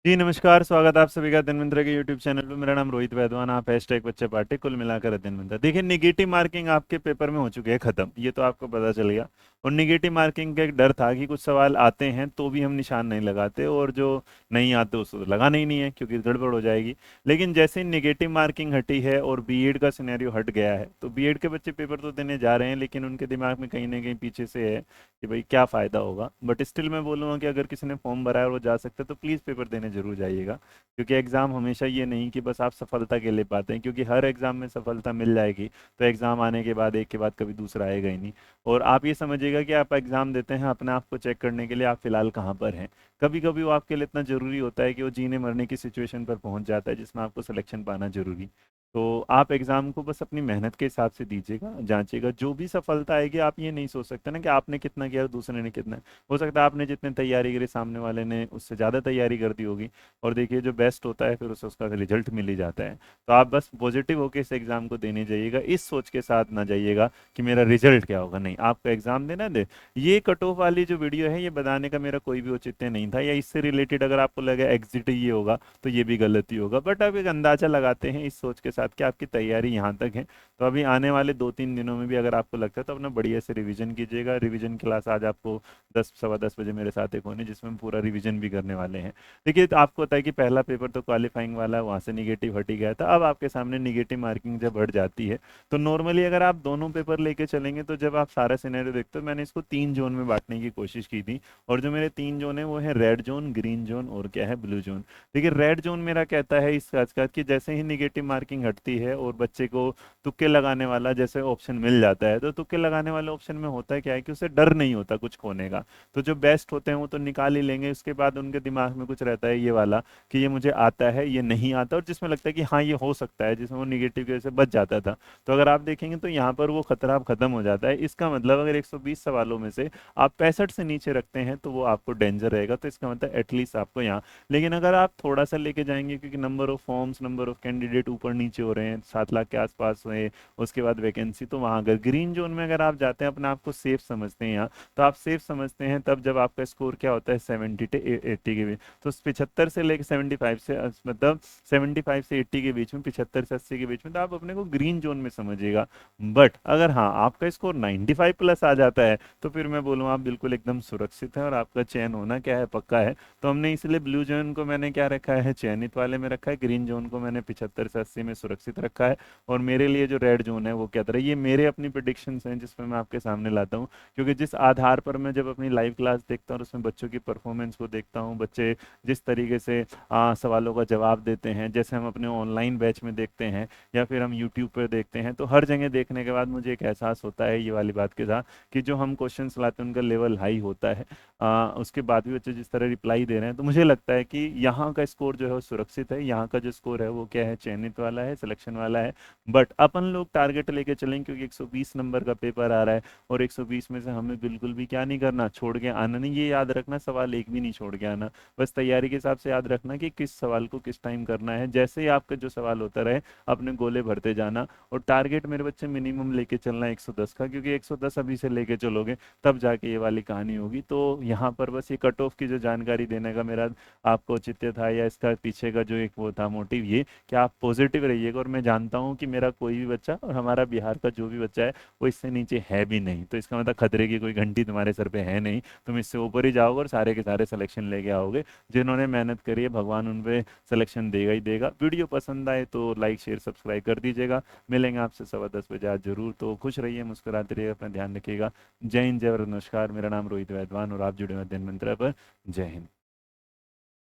जी नमस्कार। स्वागत है आप सभी का अध्ययन मंत्र के यूट्यूब चैनल पे। मेरा नाम रोहित वैद्वान, आप हैशटैग बच्चे पार्टी कुल मिलाकर अध्ययन मंत्र। देखिए, निगेटिव मार्किंग आपके पेपर में हो चुकी है खत्म, ये तो आपको पता चल गया। और निगेटिव मार्किंग का एक डर था कि कुछ सवाल आते हैं तो भी हम निशान नहीं लगाते, और जो नहीं आते उसको तो लगाना ही नहीं है क्योंकि गड़बड़ हो जाएगी। लेकिन जैसे ही निगेटिव मार्किंग हटी है और बीएड का सिनेरियो हट गया है, तो बीएड के बच्चे पेपर तो देने जा रहे हैं, लेकिन उनके दिमाग में कहीं ना कहीं पीछे से है कि भाई क्या फ़ायदा होगा। बट स्टिल मैं बोलूँगा कि अगर किसी ने फॉर्म भरा है और वो जा सकता है तो प्लीज़ पेपर देने जरूर जाइएगा। क्योंकि एग्ज़ाम हमेशा ये नहीं कि बस आप सफलता के लिए पाते हैं, क्योंकि हर एग्ज़ाम में सफलता मिल जाएगी तो एग्ज़ाम आने के बाद एक के बाद कभी दूसरा आएगा ही नहीं। और आप ये समझिएगा कि आप एग्ज़ाम देते हैं अपने आप को चेक करने के लिए, आप फिलहाल कहाँ पर हैं। कभी कभी वो आपके लिए इतना ज़रूरी होता है कि वो जीने मरने की सिचुएशन पर पहुंच जाता है जिसमें आपको सिलेक्शन पाना जरूरी। तो आप एग्ज़ाम को बस अपनी मेहनत के हिसाब से दीजिएगा, जांचिएगा। जो भी सफलता आएगी, आप ये नहीं सोच सकते ना कि आपने कितना किया और दूसरे ने कितना। हो सकता है आपने जितनी तैयारी करी सामने वाले ने उससे ज़्यादा तैयारी कर दी होगी। और देखिए, जो बेस्ट होता है फिर उसे उसका रिजल्ट मिल ही जाता है। तो आप बस पॉजिटिव होकर इस एग्ज़ाम को देने जाइएगा, इस सोच के साथ ना जाइएगा कि मेरा रिजल्ट क्या होगा। नहीं, आपको एग्ज़ाम देना दे। ये कट ऑफ वाली जो वीडियो है ये बताने का मेरा कोई भी औचित्य नहीं था, या इससे रिलेटेड अगर आपको लगा एग्जिट ये होगा तो ये भी गलती होगा। बट आप एक अंदाजा लगाते हैं इस सोच के साथ कि आपकी तैयारी यहाँ तक है। तो अभी आने वाले 2-3 दिनों में भी अगर आपको लगता है तो अपना बढ़िया से रिवीजन कीजिएगा। रिवीजन क्लास आज आपको 10 सवा 10 बजे मेरे साथ एक होने, जिसमें हम पूरा रिवीजन भी करने वाले हैं। देखिए, तो आपको पता है कि पहला पेपर तो क्वालिफाइंग वाला है, वहाँ से निगेटिव हट ही गया था। अब आपके सामने निगेटिव मार्किंग जब हट जाती है तो नॉर्मली अगर आप दोनों पेपर लेके चलेंगे तो जब आप सारा सिनेरियो देखते हो, मैंने इसको 3 जोन में बांटने की कोशिश की थी। और जो मेरे 3 जोन है वो है रेड जोन, ग्रीन जोन और क्या है, ब्लू जोन। देखिए, रेड जोन मेरा कहता है इस काज का कि जैसे ही निगेटिव मार्किंग हटती है और बच्चे को तुक्के लगाने वाला जैसे ऑप्शन मिल जाता है, तो तुक्के लगाने वाले ऑप्शन में होता है क्या है कि उसे डर नहीं होता कुछ खोने का। तो जो बेस्ट होते हैं वो तो निकाल ही लेंगे, उसके बाद उनके दिमाग में कुछ रहता है ये वाला कि ये मुझे आता है, ये नहीं आता, और जिसमें लगता है कि हाँ ये हो सकता है, जिसमें वो निगेटिव की वजह से बच जाता था। तो अगर आप देखेंगे तो यहाँ पर वो खतरा अब खत्म हो जाता है। इसका मतलब अगर 120 सवालों में से आप 65 से नीचे रखते हैं तो वो आपको डेंजर रहेगा। तो इसका मतलब एटलीस्ट आपको यहाँ। लेकिन अगर आप थोड़ा सा लेके जाएंगे, क्योंकि number of forms, number of candidate ऊपर नीचे हो रहे हैं, 7 लाख के आसपास हुए, उसके बाद वैकेंसी, तो वहाँ अगर ग्रीन जोन में अगर आप जाते हैं, अपने आप को सेफ समझते हैं यहाँ, तो आप सेफ समझते हैं तब जब आपका स्कोर क्या होता है 70 से 80 के बीच। तो 75 से लेकर 75 से मतलब 75 से 80 के बीच में, 75 से 80 के बीच में, तो आप अपने को ग्रीन जोन में समझिएगा। बट अगर हाँ आपका स्कोर 95 प्लस आ जाता है तो फिर मैं बोलूँ आप बिल्कुल एकदम सुरक्षित हैं और आपका चयन होना क्या है, पक्का है। तो हमने इसलिए ब्लू जोन को मैंने क्या रखा है, चयनित वाले में रखा है। ग्रीन जोन को मैंने 75 से 80 में सुरक्षित रखा है। और मेरे लिए जो रेड जोन है वो क्या तरह, ये मेरे अपनी प्रिडिक्शंस हैं जिसमें मैं आपके सामने लाता हूँ। क्योंकि जिस आधार पर मैं जब अपनी लाइव क्लास देखता हूँ और उसमें बच्चों की परफॉर्मेंस को देखता हूँ, बच्चे जिस तरीके से सवालों का जवाब देते हैं, जैसे हम अपने ऑनलाइन बैच में देखते हैं या फिर हम यूट्यूब पर देखते हैं, तो हर जगह देखने के बाद मुझे एक एहसास होता है ये वाली बात के साथ कि जो हम क्वेश्चंस लाते हैं उनका लेवल हाई होता है। उसके बाद भी बच्चे जिस तरह रिप्लाई दे रहे हैं, तो मुझे लगता है कि यहाँ का स्कोर जो है वो सुरक्षित है। यहाँ का जो स्कोर है वो क्या है, चयनित वाला है, सिलेक्शन वाला है। बट अपन लोग टारगेट लेके चलेंगे क्योंकि 120 नंबर का पेपर आ रहा है, और 120 में से हमें बिल्कुल भी क्या नहीं करना, छोड़ के आना नहीं। ये याद रखना, सवाल एक भी नहीं छोड़ के आना। बस तैयारी के हिसाब से याद रखना कि किस सवाल को किस टाइम करना है। जैसे ही आपका जो सवाल होता रहे, अपने गोले भरते जाना। और टारगेट मेरे बच्चे मिनिमम लेके चलना 110 का, क्योंकि 110 अभी से लेके चलोगे तब जाके ये वाली कहानी होगी। तो यहाँ पर बस ये कट ऑफ की जो जानकारी देने का मेरा आपको औचित्य था, या इसका पीछे का जो एक वो था मोटिव, ये कि आप पॉजिटिव रहिएगा। और मैं जानता हूँ कि मेरा कोई भी बच्चा और हमारा बिहार का जो भी बच्चा है वो इससे नीचे है भी नहीं। तो इसका मतलब खतरे की कोई घंटी तुम्हारे सर पे है नहीं, तुम इससे ऊपर ही जाओगे और सारे के सारे सिलेक्शन लेके आओगे। जिन्होंने मेहनत करी है भगवान उन पे सिलेक्शन देगा ही देगा। वीडियो पसंद आए तो लाइक शेयर सब्सक्राइब कर दीजिएगा। मिलेंगे आपसे 10:15 आज जरूर। तो खुश रहिए, मुस्कुराते रहिए, अपना ध्यान रखिएगा। जय हिंद, जय भारत, नमस्कार। मेरा नाम रोहित वैद्वान और आप जुड़े हुए अध्ययन मंत्र पर। जय हिंद।